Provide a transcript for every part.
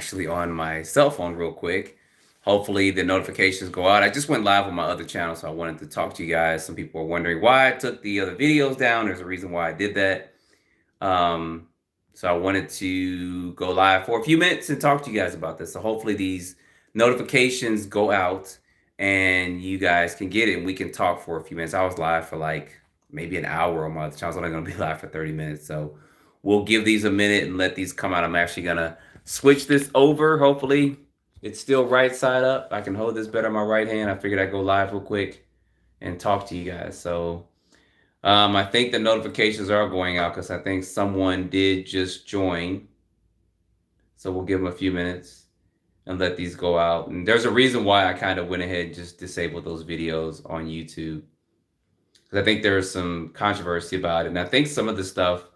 actually on my cell phone real quick. Hopefully the notifications go out. I just went live on my other channel, so I wanted to talk to you guys. Some people are wondering why I took the other videos down. There's a reason why I did that. Um, so I wanted to go live for a few minutes and talk to you guys about this. So hopefully these notifications go out and you guys can get it and we can talk for a few minutes. I was live for like maybe an hour on my other channel. I was only going to be live for 30 minutes. So we'll give these a minute and let these come out. I'm actually going to switch this over. Hopefully it's still right side up. I can hold this better in my right hand. I figured I'd go live real quick and talk to you guys. So I think the notifications are going out because I think someone did just join. So we'll give them a few minutes and let these go out. And there's a reason why I kind of went ahead and just disabled those videos on YouTube. Because I think there's some controversy about it. And I think some of the stuff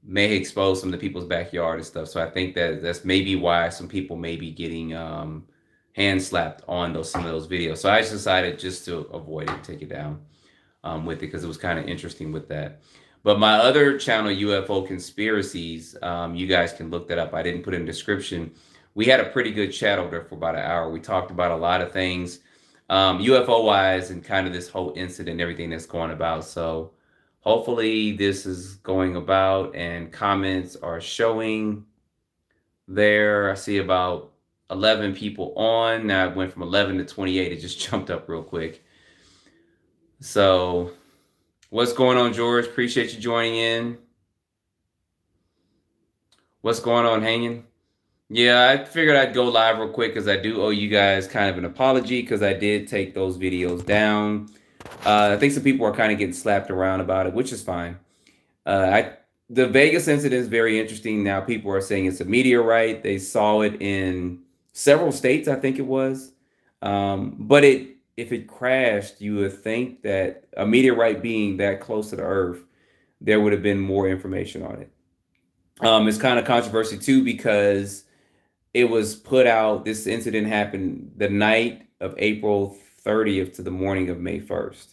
may expose some of the people's backyard and stuff. So I think that's maybe why some people may be getting hand slapped on some of those videos. So I just decided just to avoid it, take it down. With it because it was kind of interesting with that. But my other channel, UFO Conspiracies, you guys can look that up. I didn't put in the description. We had a pretty good chat over there for about an hour. We talked about a lot of things, UFO wise, and kind of this whole incident, everything that's going about. So hopefully this is going about and comments are showing there. I see about 11 people on. Now it went from 11 to 28. It just jumped up real quick. So what's going on, George? Appreciate you joining in. What's going on, Hanging? Yeah, I figured I'd go live real quick because I do owe you guys kind of an apology because I did take those videos down. I think some people are kind of getting slapped around about it, which is fine. The Vegas incident is very interesting. Now people are saying it's a meteorite. They saw it in several states, I think it was. But if it crashed, you would think that a meteorite being that close to the Earth, there would have been more information on it. It's kind of controversy too because it was put out. This incident happened the night of April 30th to the morning of May 1st.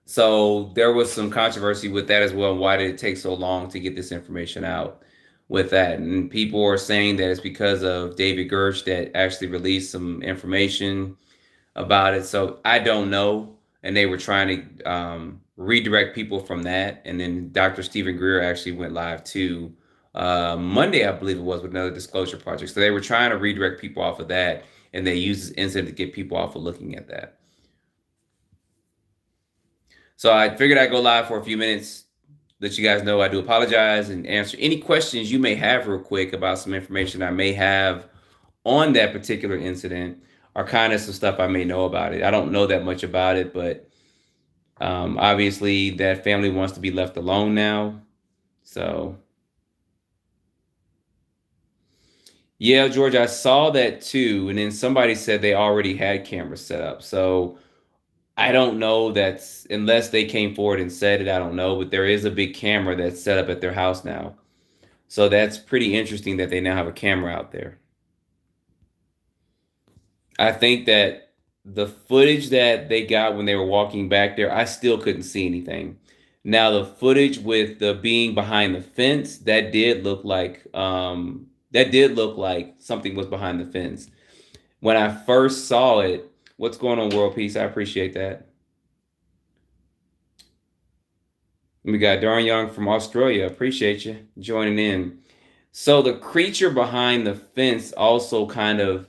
So there was some controversy with that as well. Why did it take so long to get this information out with that? And people are saying that it's because of David Gersh that actually released some information about it. So I don't know. And they were trying to redirect people from that. And then Dr. Stephen Greer actually went live too Monday, I believe it was, with another disclosure project. So they were trying to redirect people off of that. And they used this incident to get people off of looking at that. So I figured I'd go live for a few minutes, let you guys know I do apologize and answer any questions you may have real quick about some information I may have on that particular incident. Are kind of some stuff I may know about it. I don't know that much about it, but obviously that family wants to be left alone now. So yeah, George, I saw that too. And then somebody said they already had cameras set up. So I don't know, that's unless they came forward and said it, I don't know, but there is a big camera that's set up at their house now. So that's pretty interesting that they now have a camera out there. I think that the footage that they got when they were walking back there, I still couldn't see anything. Now the footage with the being behind the fence, that did look like something was behind the fence. When I first saw it, what's going on, World Peace? I appreciate that. We got Darn Young from Australia. Appreciate you joining in. So the creature behind the fence also kind of,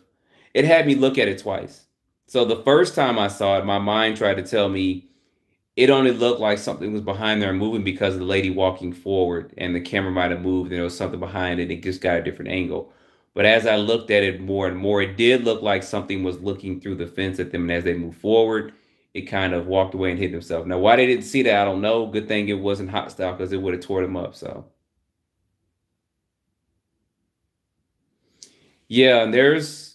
it had me look at it twice. So the first time I saw it, my mind tried to tell me it only looked like something was behind there moving because of the lady walking forward and the camera might have moved and there was something behind it. It just got a different angle. But as I looked at it more and more, it did look like something was looking through the fence at them. And as they moved forward, it kind of walked away and hit themselves. Now, why they didn't see that, I don't know. Good thing it wasn't hostile because it would have tore them up. So yeah, and there's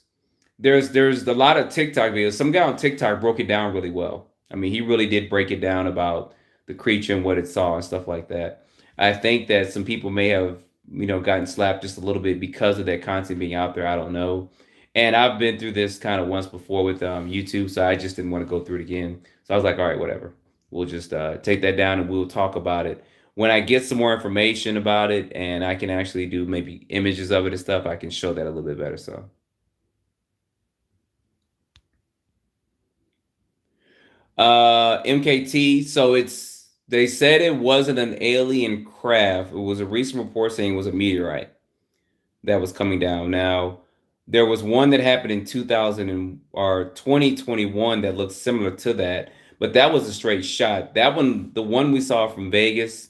a lot of TikTok videos. Some guy on TikTok broke it down really well. I mean, he really did break it down about the creature and what it saw and stuff like that. I think that some people may have, gotten slapped just a little bit because of that content being out there. I don't know. And I've been through this kind of once before with YouTube, so I just didn't want to go through it again. So I was like, all right, whatever. We'll just take that down and we'll talk about it. when I get some more information about it and I can actually do maybe images of it and stuff, I can show that a little bit better. So, MKT. So they said it wasn't an alien craft. It was a recent report saying it was a meteorite that was coming down. Now, there was one that happened in 2021 that looked similar to that, but that was a straight shot. That one, the one we saw from Vegas,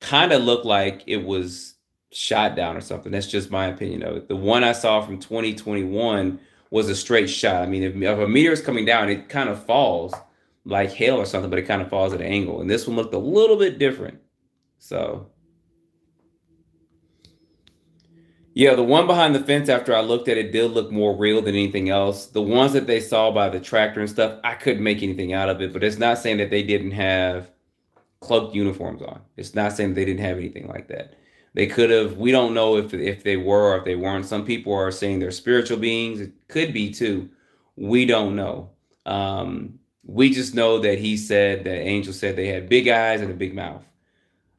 kind of looked like it was shot down or something. That's just my opinion of it. The one I saw from 2021 was a straight shot. I mean, if a meteor is coming down, it kind of falls like hail or something, but it kind of falls at an angle. And this one looked a little bit different. So, yeah, the one behind the fence, after I looked at it, did look more real than anything else. The ones that they saw by the tractor and stuff, I couldn't make anything out of it, but it's not saying that they didn't have cloaked uniforms on. It's not saying they didn't have anything like that. They could have. We don't know if they were or if they weren't. Some people are saying they're spiritual beings. It could be too. We don't know. We just know that he said that angel said they had big eyes and a big mouth.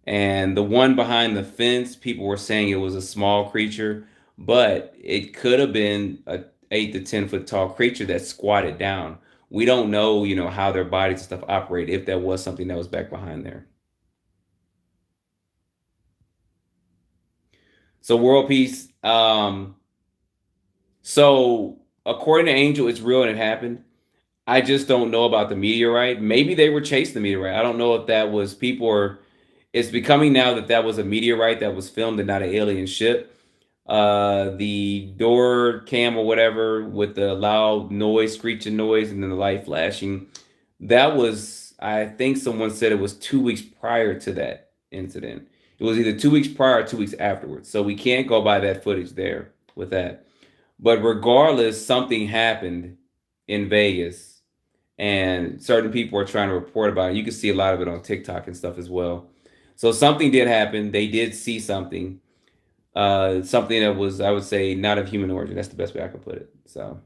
And the one behind the fence, people were saying it was a small creature, but it could have been a 8 to 10 foot tall creature that squatted down. We don't know, how their bodies and stuff operate if there was something that was back behind there. So world peace. So according to Angel, it's real and it happened. I just don't know about the meteorite. Maybe they were chasing the meteorite. I don't know if that was people or it's becoming now that that was a meteorite that was filmed and not an alien ship. The door cam or whatever with the loud noise, screeching noise, and then the light flashing. That was, I think someone said it was 2 weeks prior to that incident. It was either 2 weeks prior or 2 weeks afterwards. So we can't go by that footage there with that. But regardless, something happened in Vegas, and certain people are trying to report about it. You can see a lot of it on TikTok and stuff as well. So something did happen. They did see something, something that was, I would say, not of human origin. That's the best way I could put it. So,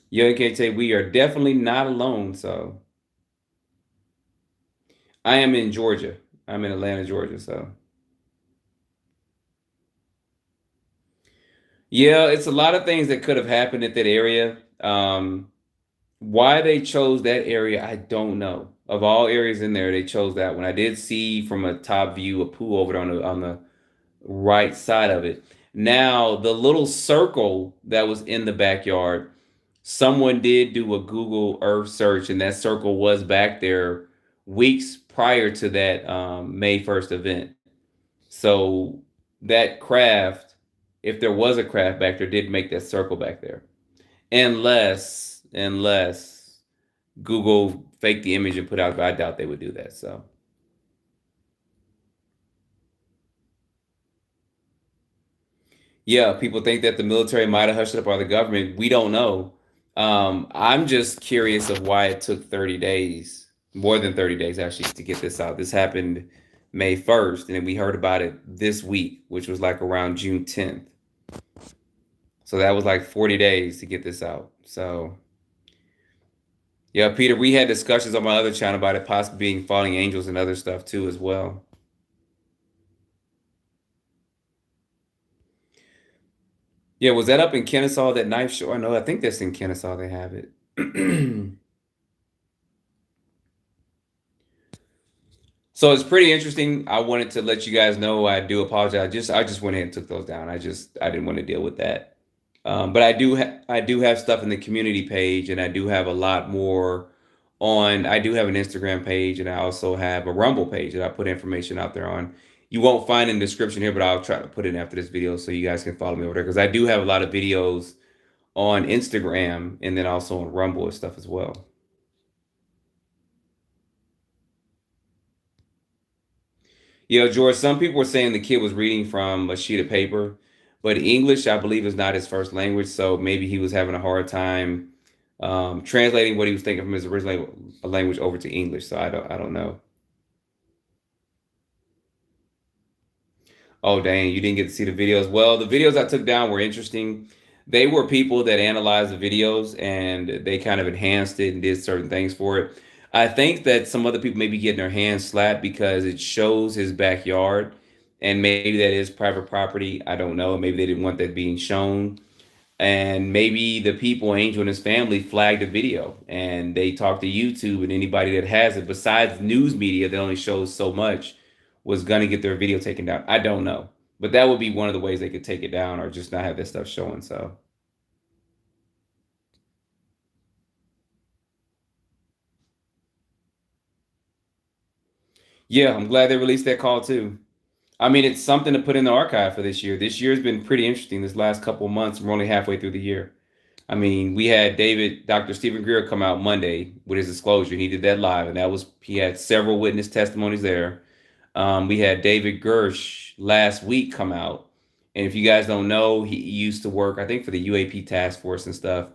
yeah, KT, we are definitely not alone. So, I am in Georgia. I'm in Atlanta, Georgia. So, yeah, it's a lot of things that could have happened at that area. Why they chose that area, I don't know. Of all areas in there, they chose that one. I did see from a top view a pool over there on the right side of it. Now, the little circle that was in the backyard, someone did do a Google Earth search, and that circle was back there weeks prior to that May 1st event. So that craft, if there was a craft back there, did make that circle back there. Unless Google faked the image and put out, I doubt they would do that. So yeah, people think that the military might have hushed it up or the government. We don't know. I'm just curious of why it took 30 days, more than 30 days actually, to get this out. This happened May 1st, and then we heard about it this week, which was like around June 10th. So that was like 40 days to get this out. So yeah, Peter, we had discussions on my other channel about it possibly being falling angels and other stuff too as well. Yeah, was that up in Kennesaw, that knife show? I think that's in Kennesaw they have it. So it's pretty interesting. I wanted to let you guys know. I do apologize. I just went ahead and took those down. I didn't want to deal with that. But I do have stuff in the community page, and I do have a lot more on. I do have an Instagram page, and I also have a Rumble page that I put information out there on. You won't find in the description here, but I'll try to put it in after this video so you guys can follow me over there, because I do have a lot of videos on Instagram and then also on Rumble and stuff as well. George, some people were saying the kid was reading from a sheet of paper, but English, I believe, is not his first language, so maybe he was having a hard time translating what he was thinking from his original language over to English. So I don't know. Oh, dang, you didn't get to see the videos. Well, the videos I took down were interesting. They were people that analyzed the videos and they kind of enhanced it and did certain things for it. I think that some other people may be getting their hands slapped because it shows his backyard, and maybe that is private property. I don't know. Maybe they didn't want that being shown. And maybe the people, Angel and his family, flagged the video and they talked to YouTube, and anybody that has it, besides news media that only shows so much, was going to get their video taken down. I don't know. But that would be one of the ways they could take it down or just not have that stuff showing. So, yeah, I'm glad they released that call too. I mean, it's something to put in the archive for this year. This year's been pretty interesting. This last couple of months, we're only halfway through the year. I mean, we had Dr. Stephen Greer come out Monday with his disclosure. He did that live, and he had several witness testimonies there. We had David Gersh last week come out. And if you guys don't know, he used to work, I think, for the UAP task force and stuff.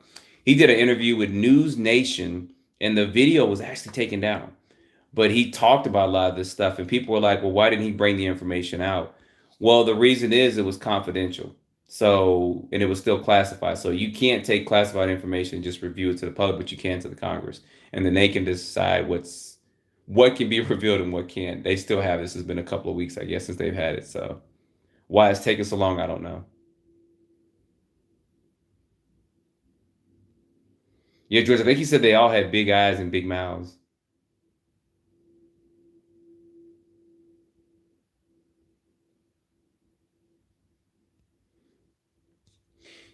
He did an interview with News Nation, and the video was actually taken down. But he talked about a lot of this stuff, and people were like, well, why didn't he bring the information out? Well, the reason is it was confidential. So, and it was still classified. So you can't take classified information and just review it to the public, but you can to the Congress. And then they can decide what can be revealed and what can't. They still have this. Has been a couple of weeks, I guess, since they've had it. So why it's taking so long, I don't know. Yeah, George, I think he said they all had big eyes and big mouths.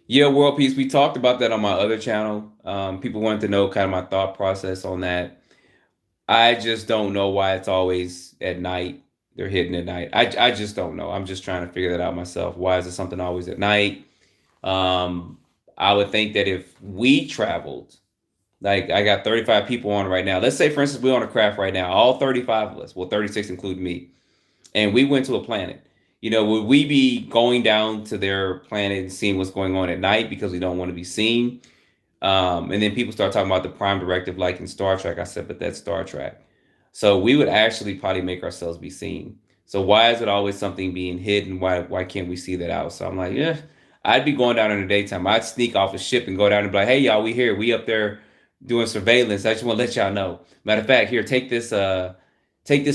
Yeah, world peace. We talked about that on my other channel. People wanted to know kind of my thought process on that. I just don't know why it's always at night. They're hitting at night. I just don't know. I'm just trying to figure that out myself. Why is it something always at night? Um, I would think that if we traveled, like I got 35 people on right now. Let's say, for instance, we're on a craft right now, all 35 of us, well, 36 including me, and we went to a planet. Would we be going down to their planet and seeing what's going on at night because we don't want to be seen? And then people start talking about the prime directive, like in Star Trek. I said, but that's Star Trek. So we would actually probably make ourselves be seen. So why is it always something being hidden? Why can't we see that out? So I'm like, yeah, I'd be going down in the daytime. I'd sneak off a ship and go down and be like, hey y'all, we here. We up there doing surveillance. I just want to let y'all know. Matter of fact, here, take this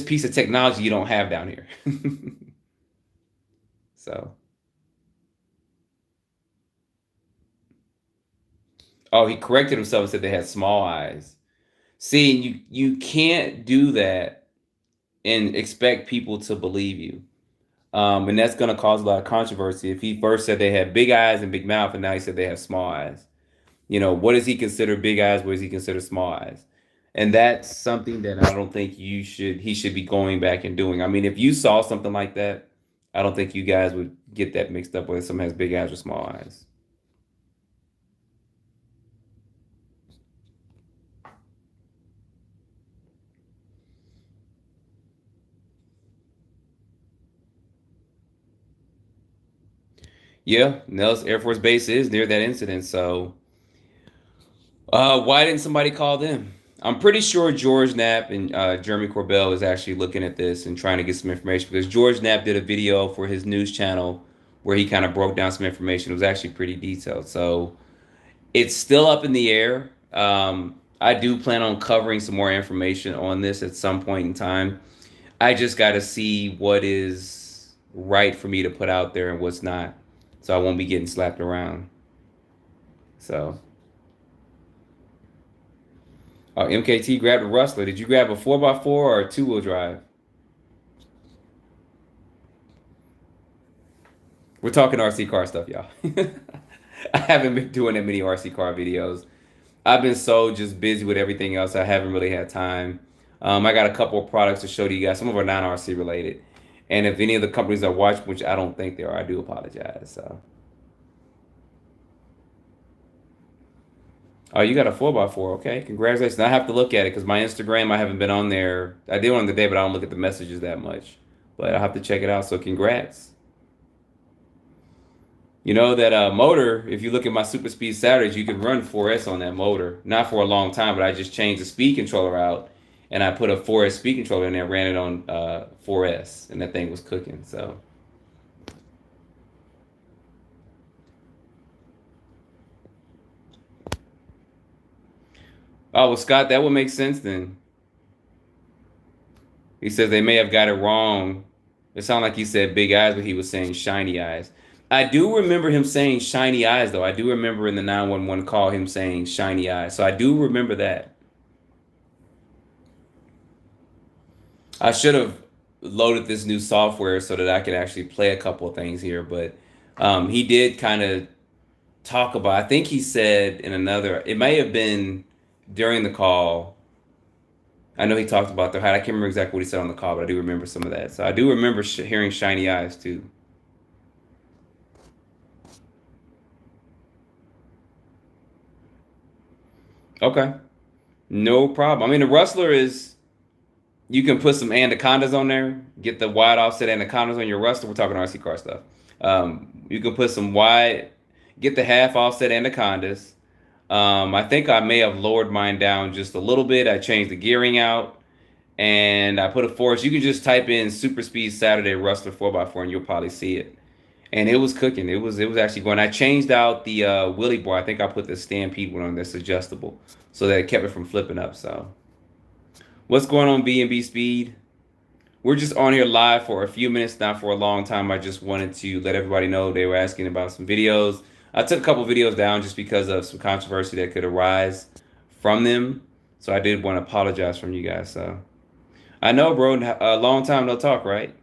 piece of technology you don't have down here. So, oh, he corrected himself and said they had small eyes. See, you can't do that and expect people to believe you. And that's going to cause a lot of controversy. If he first said they had big eyes and big mouth, and now he said they have small eyes, what does he consider big eyes? What does he consider small eyes? And that's something that I don't think he should be going back and doing. I mean, if you saw something like that, I don't think you guys would get that mixed up whether someone has big eyes or small eyes. Yeah, Nellis Air Force Base is near that incident. So, why didn't somebody call them? I'm pretty sure George Knapp and Jeremy Corbell is actually looking at this and trying to get some information because George Knapp did a video for his news channel where he kind of broke down some information. It was actually pretty detailed. So it's still up in the air. I do plan on covering some more information on this at some point in time. I just got to see what is right for me to put out there and what's not, so I won't be getting slapped around. So, oh, MKT grabbed a Rustler. Did you grab a 4x4 or a two-wheel drive? We're talking RC car stuff, y'all. I haven't been doing that many RC car videos. I've been so just busy with everything else. I haven't really had time. I got a couple of products to show to you guys. Some of them are non-RC related. And if any of the companies are watching, which I don't think they are, I do apologize. So, oh, you got a 4x4. Okay, congratulations. I have to look at it because my Instagram, I haven't been on there. I did on the day, but I don't look at the messages that much. But I'll have to check it out. So, congrats. You know that motor, if you look at my Super Speed Saturdays, you can run 4S on that motor. Not for a long time, but I just changed the speed controller out and I put a 4S speed controller in there, ran it on 4S, and that thing was cooking. So, oh, well, Scott, that would make sense then. He says they may have got it wrong. It sounded like he said big eyes, but he was saying shiny eyes. I do remember him saying shiny eyes, though. I do remember in the 911 call him saying shiny eyes. So I do remember that. I should have loaded this new software so that I could actually play a couple of things here, but he did kind of talk about, I think he said in another, it may have been during the call. I know he talked about the height. I can't remember exactly what he said on the call, but I do remember some of that. So I do remember hearing shiny eyes too. Okay, no problem. I mean, the Rustler is, you can put some anacondas on there, get the wide offset anacondas on your Rustler. We're talking RC car stuff. You can put some wide, get the half offset anacondas. I think I may have lowered mine down just a little bit. I changed the gearing out and I put a force. You can just type in Super Speed Saturday Rustler 4x4 and you'll probably see it. And it was cooking. It was actually going. I changed out the wheelie bar. I think I put the Stampede one on that's adjustable so that it kept it from flipping up. So what's going on, B&B Speed? We're just on here live for a few minutes, not for a long time. I just wanted to let everybody know they were asking about some videos. I took a couple videos down just because of some controversy that could arise from them. So I did want to apologize from you guys. So I know, bro, a long time no talk, right?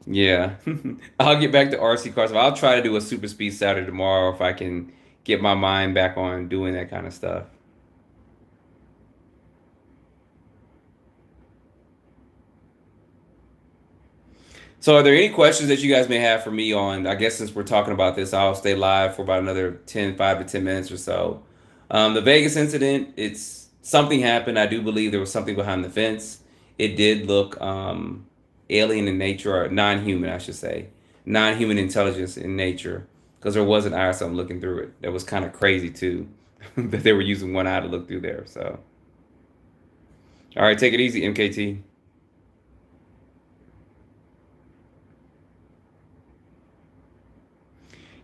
Yeah. I'll get back to RC cars. I'll try to do a Super Speed Saturday tomorrow if I can get my mind back on doing that kind of stuff. So are there any questions that you guys may have for me on, I guess since we're talking about this, I'll stay live for about another 5 to 10 minutes or so. The Vegas incident, it's something happened. I do believe there was something behind the fence. It did look alien in nature, or non-human, I should say. Non-human intelligence in nature. Because there was an eye or something looking through it. That was kind of crazy too. That they were using one eye to look through there. So, all right, take it easy, MKT.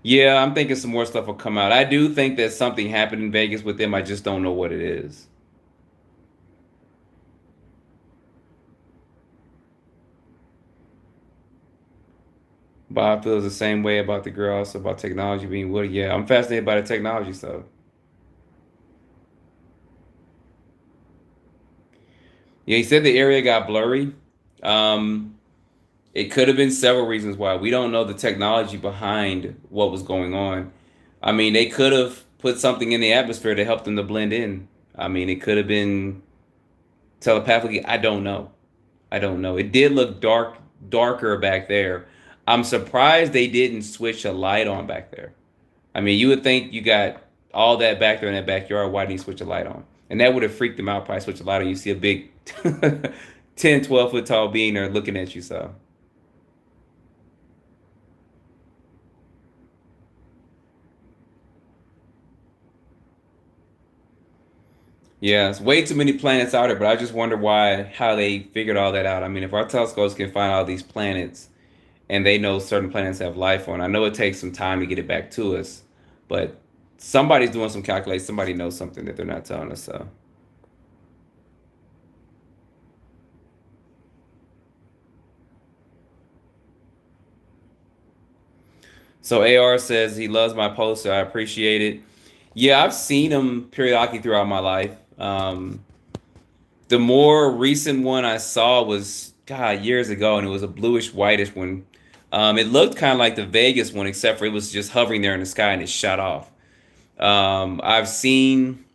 Yeah, I'm thinking some more stuff will come out. I do think that something happened in Vegas with them. I just don't know what it is. Bob feels the same way about the girl, also about technology being woody. Yeah, I'm fascinated by the technology stuff. Yeah, he said the area got blurry. Um, it could have been several reasons why. We don't know the technology behind what was going on. I mean, they could have put something in the atmosphere to help them to blend in. I mean, it could have been telepathically. I don't know. I don't know. It did look darker back there. I'm surprised they didn't switch a light on back there. I mean, you would think you got all that back there in that backyard. Why didn't you switch a light on? And that would have freaked them out. Probably switch a light on. You see a big 10, 12 foot tall being there looking at you. So, yeah, it's way too many planets out there. But I just wonder how they figured all that out. I mean, if our telescopes can find all these planets and they know certain planets have life on, I know it takes some time to get it back to us, but somebody's doing some calculation. Somebody knows something that they're not telling us. So. So AR says he loves my poster. I appreciate it. Yeah, I've seen them periodically throughout my life. The more recent one I saw was God years ago, and it was a bluish whitish one. It looked kind of like the Vegas one, except for it was just hovering there in the sky and it shot off. I've seen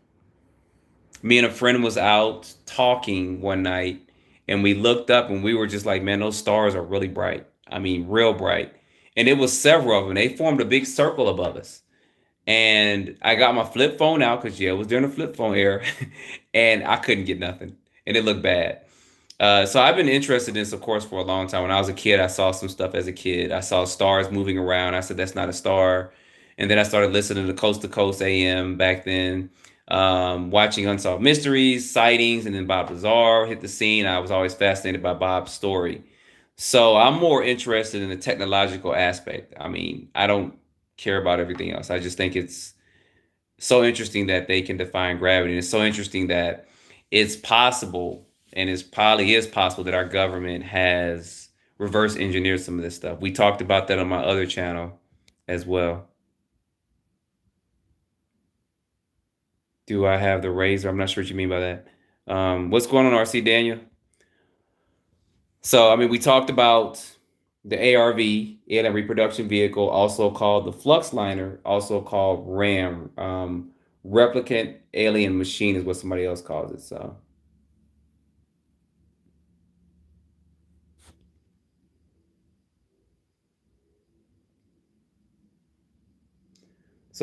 me and a friend was out talking one night, and we looked up and we were just like, man, those stars are really bright. I mean, real bright. And it was several of them. They formed a big circle above us. And I got my flip phone out because yeah, it was during the flip phone era, and I couldn't get nothing, and it looked bad. So I've been interested in this, of course, for a long time. When I was a kid, I saw some stuff as a kid. I saw stars moving around. I said, "That's not a star," and then I started listening to Coast AM back then, watching Unsolved Mysteries, sightings, and then Bob Lazar hit the scene. I was always fascinated by Bob's story. So I'm more interested in the technological aspect. I mean, I don't care about everything else. I just think it's so interesting that they can define gravity. And it's so interesting that it's possible, and it's probably is possible, that our government has reverse engineered some of this stuff. We talked about that on my other channel as well. Do I have the razor? I'm not sure what you mean by that. What's going on, RC Daniel? So, I mean, we talked about the ARV, alien reproduction vehicle, also called the flux liner, also called RAM. Replicant alien machine is what somebody else calls it. So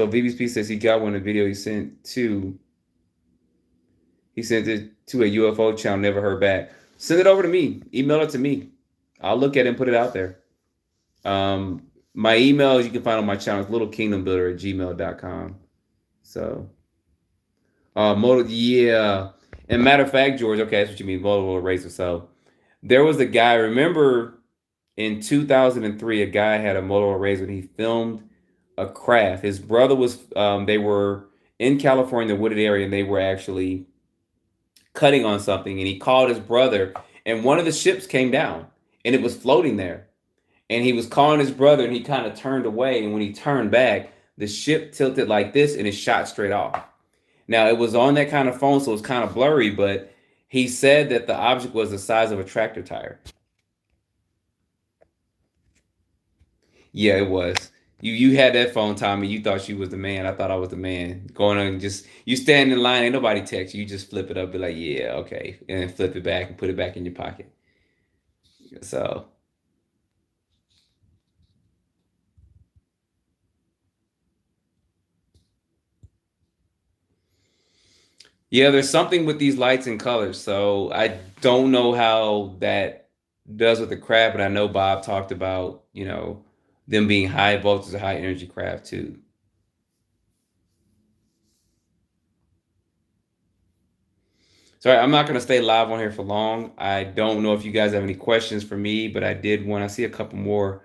VBP says he got one of the video he sent to. He sent it to a UFO channel, never heard back. Send it over to me. Email it to me. I'll look at it and put it out there. My email you can find on my channel is littlekingdombuilder@gmail.com. So, yeah. And matter of fact, George, okay, that's what you mean, multiple eraser. So, there was a guy, remember in 2003, a guy had a Motorola Razr and he filmed a craft. His brother was, they were in California, the wooded area, and they were actually cutting on something. And he called his brother, and one of the ships came down and it was floating there. And he was calling his brother and he kind of turned away. And when he turned back, the ship tilted like this and it shot straight off. Now, it was on that kind of phone, so it was kind of blurry, but he said that the object was the size of a tractor tire. Yeah, it was. You had that phone, Tommy. You thought you was the man. I thought I was the man. Going on and just you stand in line, ain't nobody text you. You just flip it up, be like, yeah, okay, and then flip it back and put it back in your pocket. So yeah, there's something with these lights and colors. So I don't know how that does with the craft, but I know Bob talked about, them being high voltage or high energy craft too. So I'm not going to stay live on here for long. I don't know if you guys have any questions for me, but I did want to see a couple more.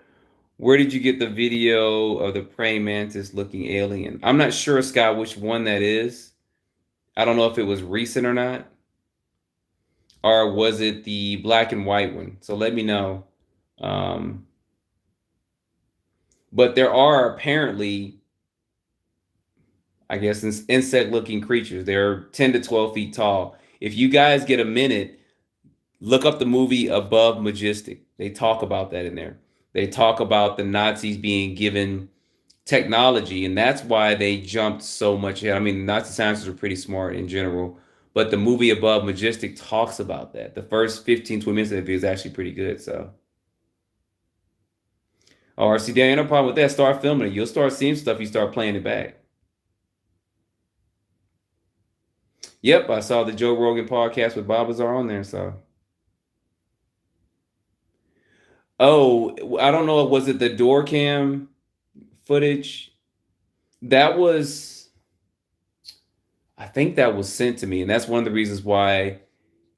Where did you get the video of the praying mantis looking alien? I'm not sure, Scott, which one that is. I don't know if it was recent or not, or was it the black and white one? So let me know. Um, but there are apparently, I guess, insect-looking creatures. They're 10 to 12 feet tall. If you guys get a minute, look up the movie Above Majestic. They talk about that in there. They talk about the Nazis being given technology, and that's why they jumped so much ahead. I mean, Nazi scientists are pretty smart in general, but the movie Above Majestic talks about that. The first 15, 20 minutes of the video is actually pretty good. So, or see, there ain't no problem with that. Start filming it. You'll start seeing stuff. You start playing it back. Yep, I saw the Joe Rogan podcast with Bob Lazar on there. So, oh, I don't know. Was it the door cam footage? That was, I think that was sent to me, and that's one of the reasons why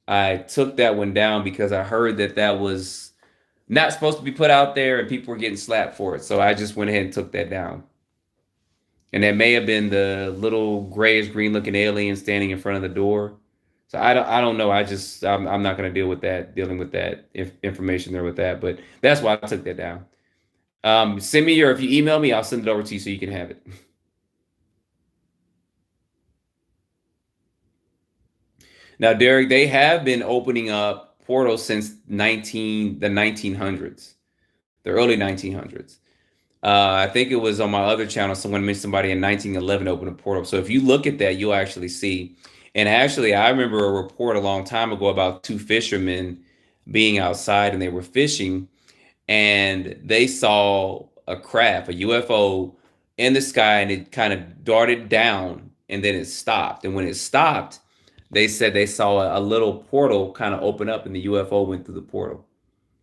I took that one down, because I heard that that was not supposed to be put out there and people were getting slapped for it. So I just went ahead and took that down. And that may have been the little grayish green looking alien standing in front of the door. So I don't know. I'm not going to dealing with that information there with that, but that's why I took that down. Send me if you email me, I'll send it over to you so you can have it. Now, Derek, they have been opening up portals since the 1900s, the early 1900s. I think it was on my other channel. Someone mentioned somebody in 1911 opened a portal. So if you look at that, you'll actually see. And actually, I remember a report a long time ago about two fishermen being outside and they were fishing, and they saw a craft, a UFO, in the sky, and it kind of darted down and then it stopped. And when it stopped, they said they saw a little portal kind of open up and the UFO went through the portal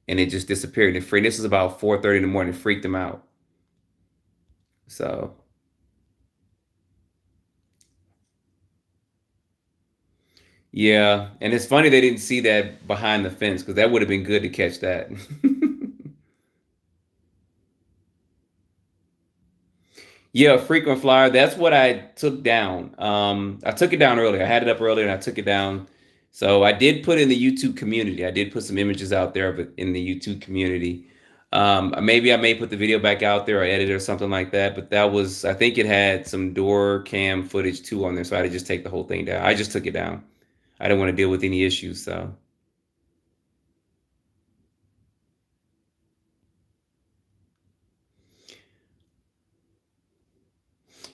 and it just disappeared. And this is about 4:30 in the morning. It freaked them out. So yeah, and it's funny they didn't see that behind the fence, because that would have been good to catch that. Yeah, frequent flyer. That's what I took down. I took it down earlier. I had it up earlier and I took it down. So I did put in the YouTube community. I did put some images out there of it in the YouTube community. Maybe I may put the video back out there or edit it or something like that. But that was, I think it had some door cam footage too on there. So I had to just take the whole thing down. I just took it down. I didn't want to deal with any issues. So.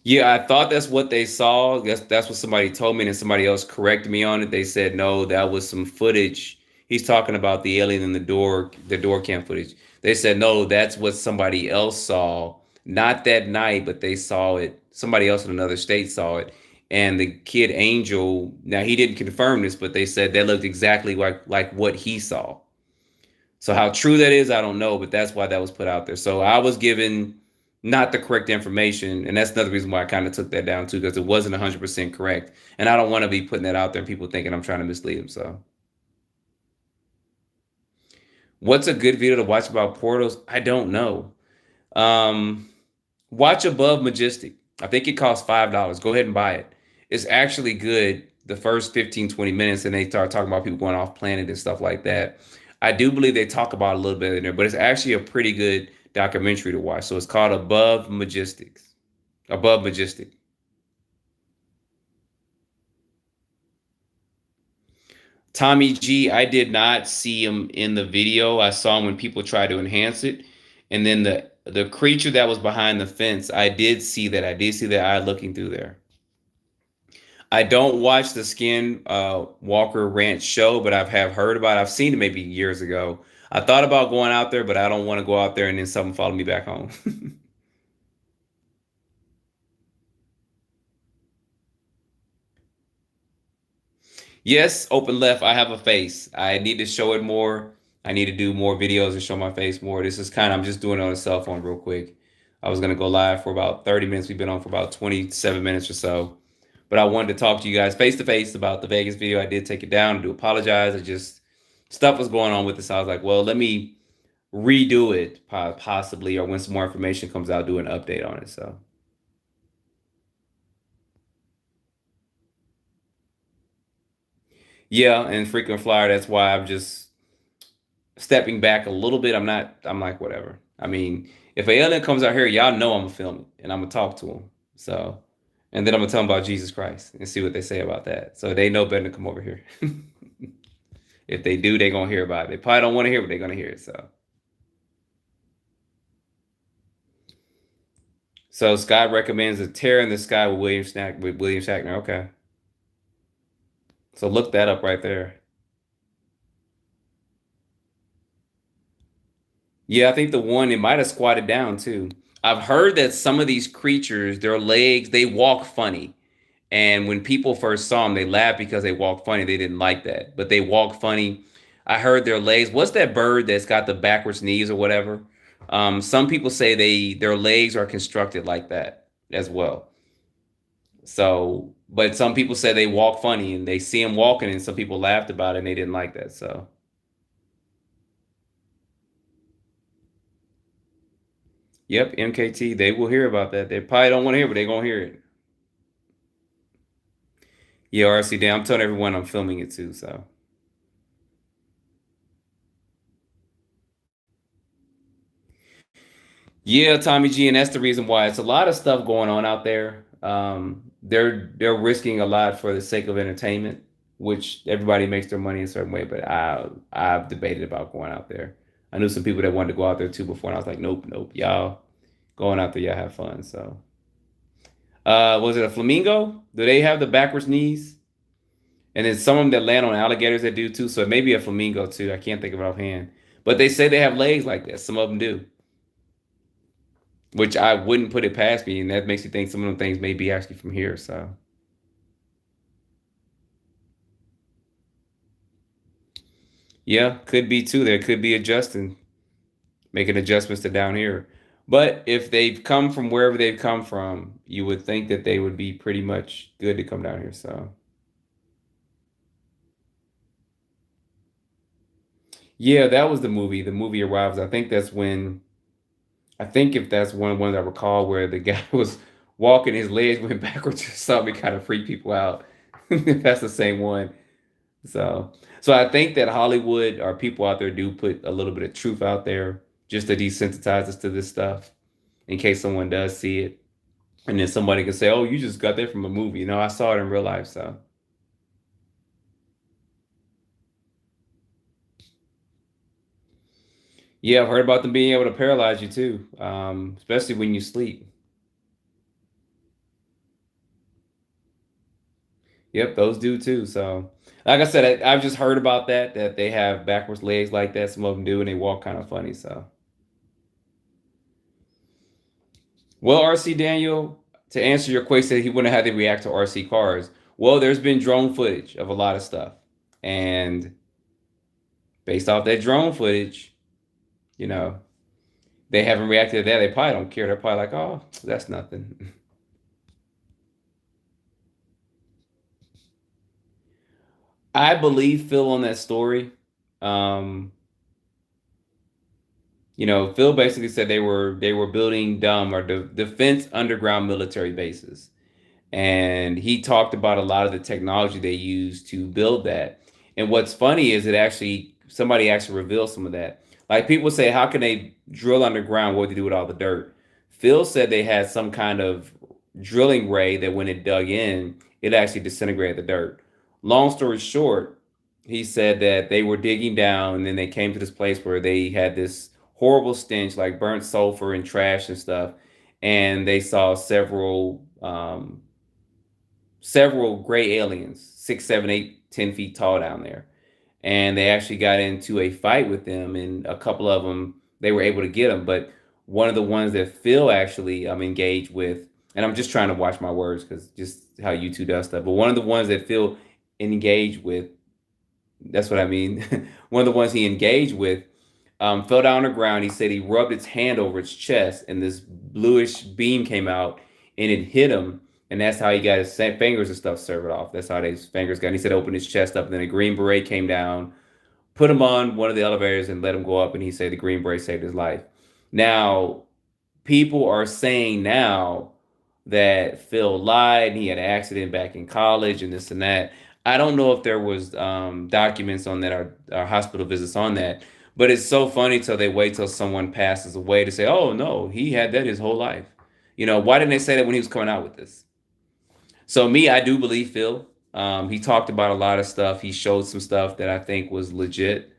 Yeah, I thought that's what they saw. That's what somebody told me, and then somebody else corrected me on it. They said no, that was some footage. He's talking about the alien in the door cam footage. They said no, that's what somebody else saw. Not that night, but they saw it. Somebody else in another state saw it. And the kid Angel, now he didn't confirm this, but they said that looked exactly like what he saw. So how true that is, I don't know, but that's why that was put out there. So I was given not the correct information, and that's another reason why I kind of took that down too, because it wasn't 100% correct, and I don't want to be putting that out there and people thinking I'm trying to mislead them. So, what's a good video to watch about portals? I don't know. Um, Watch Above Majestic. I think it costs $5. Go ahead and buy it. It's actually good the first 15-20 minutes, and they start talking about people going off planet and stuff like that. I do believe they talk about a little bit in there, but it's actually a pretty good documentary to watch. So it's called Above Majestics. Above Majestic. Tommy G, I did not see him in the video. I saw him when people tried to enhance it. And then the creature that was behind the fence, I did see that. I did see that eye looking through there. I don't watch the Skin Walker Ranch show, but have heard about it. I've seen it maybe years ago. I thought about going out there, but I don't want to go out there and then something follow me back home. Yes, open left. I have a face. I need to show it more. I need to do more videos and show my face more. This is kind of, I'm just doing it on a cell phone real quick. I was going to go live for about 30 minutes. We've been on for about 27 minutes or so. But I wanted to talk to you guys face to face about the Vegas video. I did take it down. I do apologize. I just, stuff was going on with this. I was like, well, let me redo it possibly, or when some more information comes out, do an update on it. So, yeah, and frequent flyer. That's why I'm just stepping back a little bit. I'm like, whatever. I mean, if a alien comes out here, y'all know I'm gonna film it and I'm gonna talk to him. So, and then I'm gonna tell them about Jesus Christ and see what they say about that. So they know better to come over here. If they do, they're gonna hear about it. They probably don't want to hear, but they're gonna hear it. So Scott recommends a Terror in the Sky with William Shatner. Okay. So look that up right there. Yeah, I think the one, it might have squatted down too. I've heard that some of these creatures, their legs, they walk funny. And when people first saw them, they laughed because they walk funny. They didn't like that, but they walk funny. I heard their legs. What's that bird that's got the backwards knees or whatever? Some people say their legs are constructed like that as well. So, but some people say they walk funny and they see them walking, and some people laughed about it and they didn't like that. So, yep, MKT, they will hear about that. They probably don't want to hear, but they're gonna hear it. Yeah, RC, damn, I'm telling everyone I'm filming it too. So. Yeah, Tommy G, and that's the reason why it's a lot of stuff going on out there. They're risking a lot for the sake of entertainment, which everybody makes their money a certain way. But I've debated about going out there. I knew some people that wanted to go out there too before, and I was like, nope, nope, y'all going out there, y'all have fun. So, was it a flamingo? Do they have the backwards knees? And then some of them that land on alligators that do too. So it may be a flamingo too. I can't think of it offhand, but they say they have legs like that. Some of them do, which I wouldn't put it past me, and that makes me think some of them things may be actually from here. So yeah, could be too. There could be adjusting, making adjustments to down here. But if they've come from wherever they've come from, you would think that they would be pretty much good to come down here. So yeah, that was the movie. The movie Arrives. I think that's when. I think if that's one that I recall where the guy was walking, his legs went backwards or something, kind of freaked people out. That's the same one. So, so I think that Hollywood or people out there do put a little bit of truth out there just to desensitize us to this stuff in case someone does see it. And then somebody can say, "Oh, you just got that from a movie." No, I saw it in real life. So, yeah, I've heard about them being able to paralyze you too, especially when you sleep. Yep, those do too. So, like I said, I've just heard about that they have backwards legs like that. Some of them do, and they walk kind of funny. So, well, RC Daniel, to answer your question, he wouldn't have to react to RC cars. Well, there's been drone footage of a lot of stuff, and based off that drone footage, you know, they haven't reacted to that. They probably don't care. They're probably like, "Oh, that's nothing." I believe Phil on that story. Um, Phil basically said they were building dumb or defense underground military bases, and he talked about a lot of the technology they use to build that. And what's funny is it actually somebody actually revealed some of that. Like people say, how can they drill underground? What do they do with all the dirt? Phil said they had some kind of drilling ray that when it dug in, it actually disintegrated the dirt. Long story short, he said that they were digging down and then they came to this place where they had this horrible stench like burnt sulfur and trash and stuff, and they saw several gray aliens, 6, 7, 8, 10 feet tall down there. And they actually got into a fight with them, and a couple of them they were able to get them. But one of the ones that Phil actually engaged with, and I'm just trying to watch my words because just how YouTube does stuff. But one of the ones that Phil engaged with, that's what I mean. One of the ones he engaged with fell down on the ground. He said he rubbed its hand over its chest, and this bluish beam came out, and it hit him, and that's how he got his fingers and stuff severed off. That's how his fingers got. And he said opened his chest up, and then a green beret came down, put him on one of the elevators, and let him go up. And he said the green beret saved his life. Now, people are saying now that Phil lied. He had an accident back in college, and this and that. I don't know if there was documents on that or hospital visits on that, but it's so funny till they wait till someone passes away to say, "Oh no, he had that his whole life." Why didn't they say that when he was coming out with this? So me, I do believe Phil. He talked about a lot of stuff. He showed some stuff that I think was legit.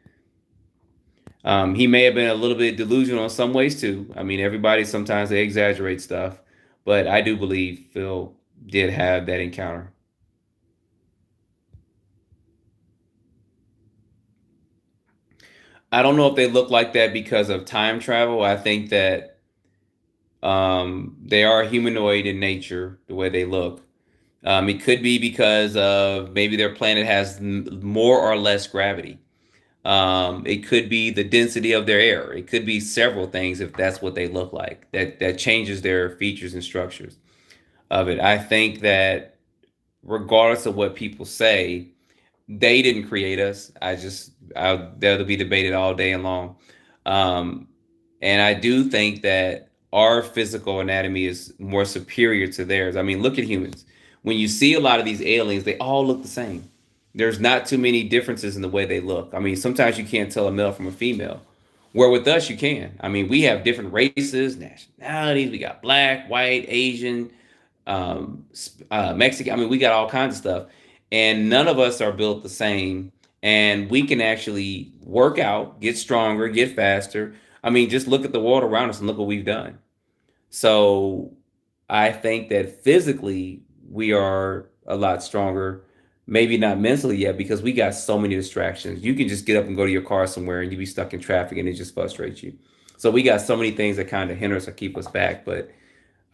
He may have been a little bit delusional in some ways too. I mean, everybody sometimes they exaggerate stuff, but I do believe Phil did have that encounter. I don't know if they look like that because of time travel. I think that they are humanoid in nature, the way they look. It could be because of maybe their planet has more or less gravity. It could be the density of their air. It could be several things if that's what they look like. That changes their features and structures of it. I think that regardless of what people say, they didn't create us. That'll be debated all day and long. Um, and I do think that our physical anatomy is more superior to theirs. I mean, look at humans. When you see a lot of these aliens, they all look the same. There's not too many differences in the way they look. I mean, sometimes you can't tell a male from a female. Where with us, you can. I mean, we have different races, nationalities. We got black, white, Asian, Mexican. I mean, we got all kinds of stuff, and none of us are built the same. And we can actually work out, get stronger, get faster. I mean, just look at the world around us and look what we've done. So I think that physically we are a lot stronger. Maybe not mentally yet because we got so many distractions. You can just get up and go to your car somewhere and you be stuck in traffic and it just frustrates you. So we got so many things that kind of hinder us or keep us back. But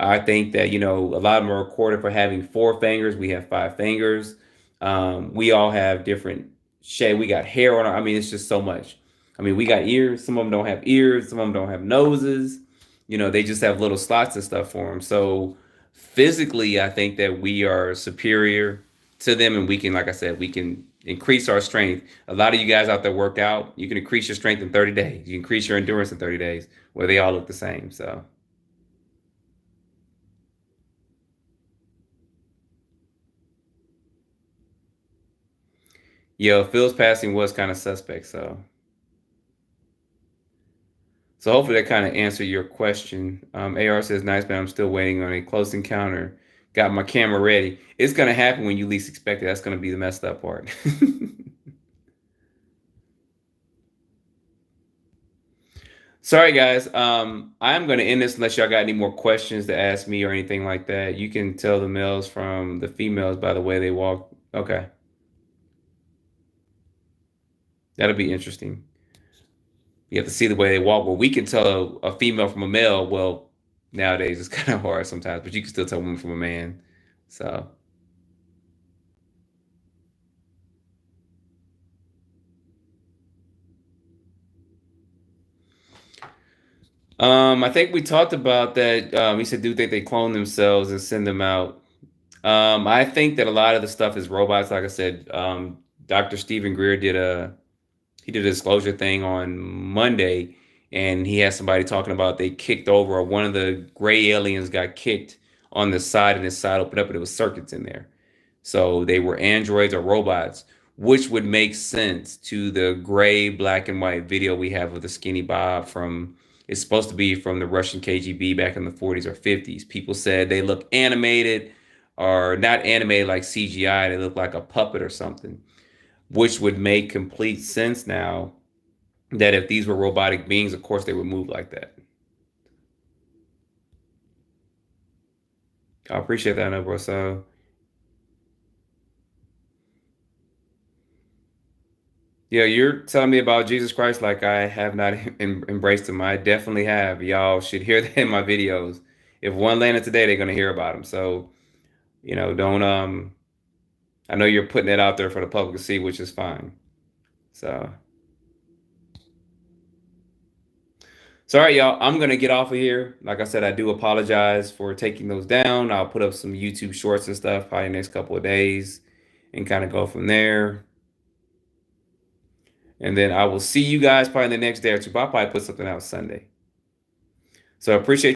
I think that, a lot of them are recorded for having 4 fingers. We have 5 fingers. We all have different shade. We got hair on our, I mean, it's just so much. I mean, we got ears. Some of them don't have ears. Some of them don't have noses. They just have little slots and stuff for them. So physically, I think that we are superior to them, and we can, like I said, we can increase our strength. A lot of you guys out there work out. You can increase your strength in 30 days. You can increase your endurance in 30 days, where they all look the same. So Yeah, Phil's passing was kind of suspect, so hopefully that kind of answered your question. AR says, "Nice man, I'm still waiting on a close encounter. Got my camera ready. It's gonna happen when you least expect it. That's gonna be the messed up part." Sorry, guys. I'm gonna end this unless y'all got any more questions to ask me or anything like that. You can tell the males from the females by the way they walk. Okay, that'll be interesting. You have to see the way they walk. Well, we can tell a female from a male. Well, nowadays it's kind of hard sometimes, but you can still tell a woman from a man. So, I think we talked about that. He said, "Do you think they clone themselves and send them out?" I think that a lot of the stuff is robots. Like I said, Dr. Stephen Greer he did a disclosure thing on Monday, and he had somebody talking about they kicked over, or one of the gray aliens got kicked on the side, and his side opened up, and there was circuits in there. So they were androids or robots, which would make sense to the gray, black and white video we have of the skinny Bob from. It's supposed to be from the Russian KGB back in the 40s or 50s. People said they look animated, or not animated like CGI. They look like a puppet or something, which would make complete sense now that if these were robotic beings, of course they would move like that. I appreciate that, no, bro. So, yeah, you're telling me about Jesus Christ like I have not embraced him. I definitely have. Y'all should hear that in my videos. If one landed today, they're gonna hear about him. So, don't I know you're putting it out there for the public to see, which is fine. So, sorry, y'all. I'm gonna get off of here. Like I said, I do apologize for taking those down. I'll put up some YouTube shorts and stuff probably next couple of days and kind of go from there. And then I will see you guys probably the next day or two. But I'll probably put something out Sunday. So I appreciate